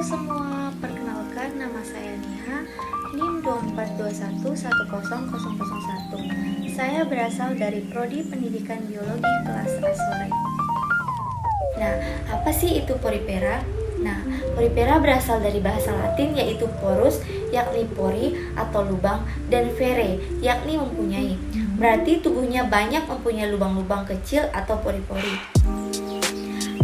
semua, perkenalkan nama saya Niha, NIM 24211001. Saya berasal dari Prodi Pendidikan Biologi kelas A sore. Nah, apa sih itu porifera? Nah, porifera berasal dari bahasa Latin yaitu porus, yakni pori atau lubang, dan vere, yakni mempunyai. Berarti tubuhnya banyak mempunyai lubang-lubang kecil atau pori-pori.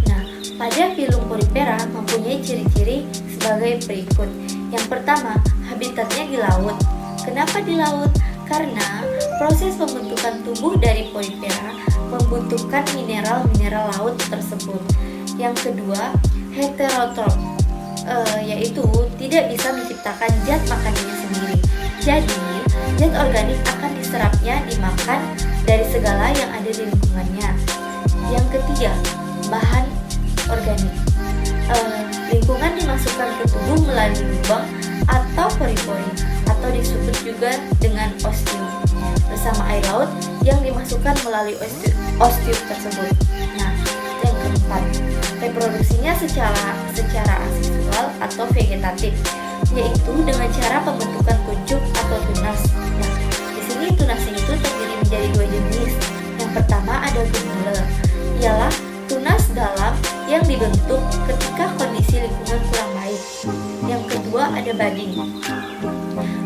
Nah, pada filum porifera mempunyai ciri-ciri sebagai berikut. Yang pertama, habitatnya di laut. Kenapa di laut? Karena proses pembentukan tubuh dari porifera membutuhkan mineral-mineral laut tersebut. Yang kedua, heterotrof, yaitu tidak bisa menciptakan zat makanannya sendiri. Jadi, zat organik akan diserapnya dimakan dari segala yang ada di lingkungannya. Yang ketiga, bahan organik. Lingkungan dimasukkan ke tubuh melalui lubang atau pori-pori, atau disebut juga dengan ostium, bersama air laut yang dimasukkan melalui ostium tersebut. Nah, yang keempat, reproduksinya secara aseksual atau vegetatif, yaitu dengan cara pembentukan kuncup atau tunas. Nah, di sini tunasnya itu terdiri menjadi dua jenis. Yang pertama ada gunule, ialah tunas dalam yang dibentuk ketika kondisi lingkungan kurang baik. Yang kedua ada bading.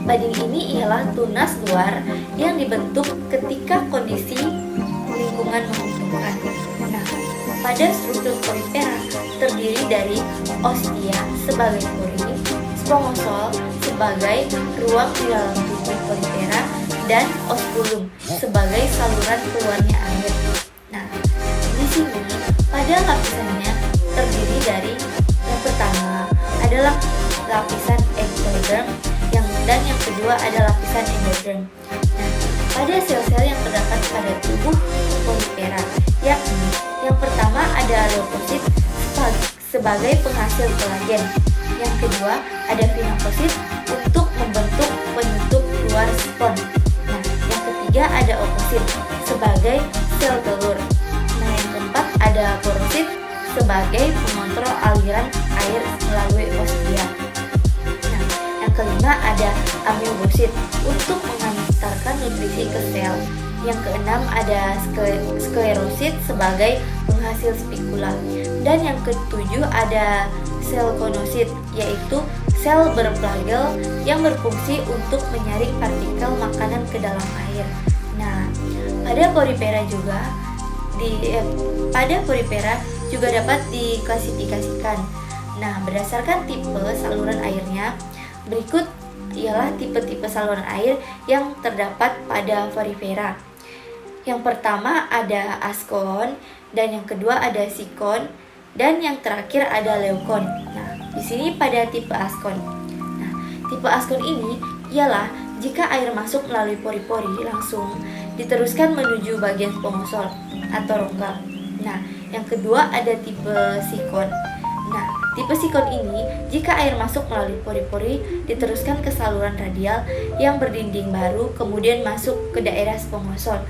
Bading ini ialah tunas luar yang dibentuk ketika kondisi lingkungan membutuhkan. Nah, pada struktur porifera terdiri dari ostia sebagai pori, spongosol sebagai ruang di dalam tubuh porifera, dan osculum sebagai saluran keluarnya air. Nah, di sini pada lapisannya terdiri dari yang pertama adalah lapisan ectoderm, dan yang kedua ada lapisan endoderm. Nah, pada sel-sel yang terdapat pada tubuh porifera, yakni yang pertama ada leukosit sebagai penghasil kolagen. Yang kedua ada pinokosit untuk membentuk penutup luar spon. Nah, yang ketiga ada ookosit sebagai sel telur. Nah, yang keempat ada porosit sebagai pengontrol aliran air melalui ostia. Nah, yang kelima ada amebosit untuk mengantarkan nutrisi ke sel. Yang keenam ada sklerosit sebagai penghasil spikula. Dan yang ketujuh ada sel konosit, yaitu sel berflagel yang berfungsi untuk menyaring partikel makanan ke dalam air. Nah, pada porifera juga dapat diklasifikasikan. Nah, berdasarkan tipe saluran airnya, berikut ialah tipe-tipe saluran air yang terdapat pada porifera. Yang pertama ada askon, dan yang kedua ada sikon, dan yang terakhir ada leukon. Nah, di sini pada tipe askon. Nah, tipe askon ini ialah jika air masuk melalui pori-pori langsung diteruskan menuju bagian spongosol atau rongga. Nah, yang kedua ada tipe sikon. Nah, tipe sikon ini jika air masuk melalui pori-pori diteruskan ke saluran radial yang berdinding baru kemudian masuk ke daerah spongosol.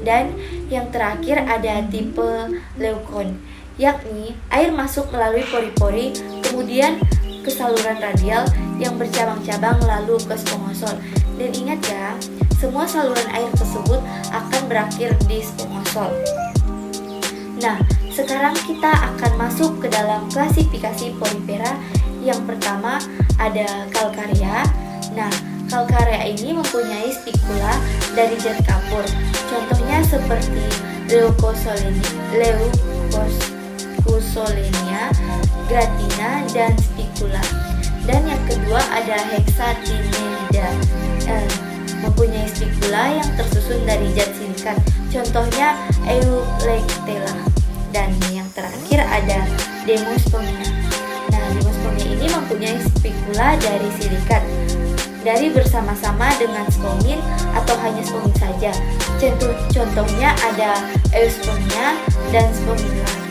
Dan yang terakhir ada tipe leukon, yakni air masuk melalui pori-pori kemudian ke saluran radial yang bercabang-cabang lalu ke spongosol. Dan ingat ya, semua saluran air tersebut akan berakhir di spongosol. Nah, sekarang kita akan masuk ke dalam klasifikasi porifera. Yang pertama ada kalkaria. Nah, kalkaria ini mempunyai spikula dari zat kapur. Contohnya seperti leucosolenia, gratina, dan spikula. Dan yang kedua ada hexatinellida, mempunyai spikula yang tersusun dari zat silikat. Contohnya eulectella. Dan yang terakhir ada demospermia. Nah, demospermia ini mempunyai spikula dari silikat dari bersama-sama dengan spomin atau hanya spomin saja. Contohnya ada euspermia dan spomina.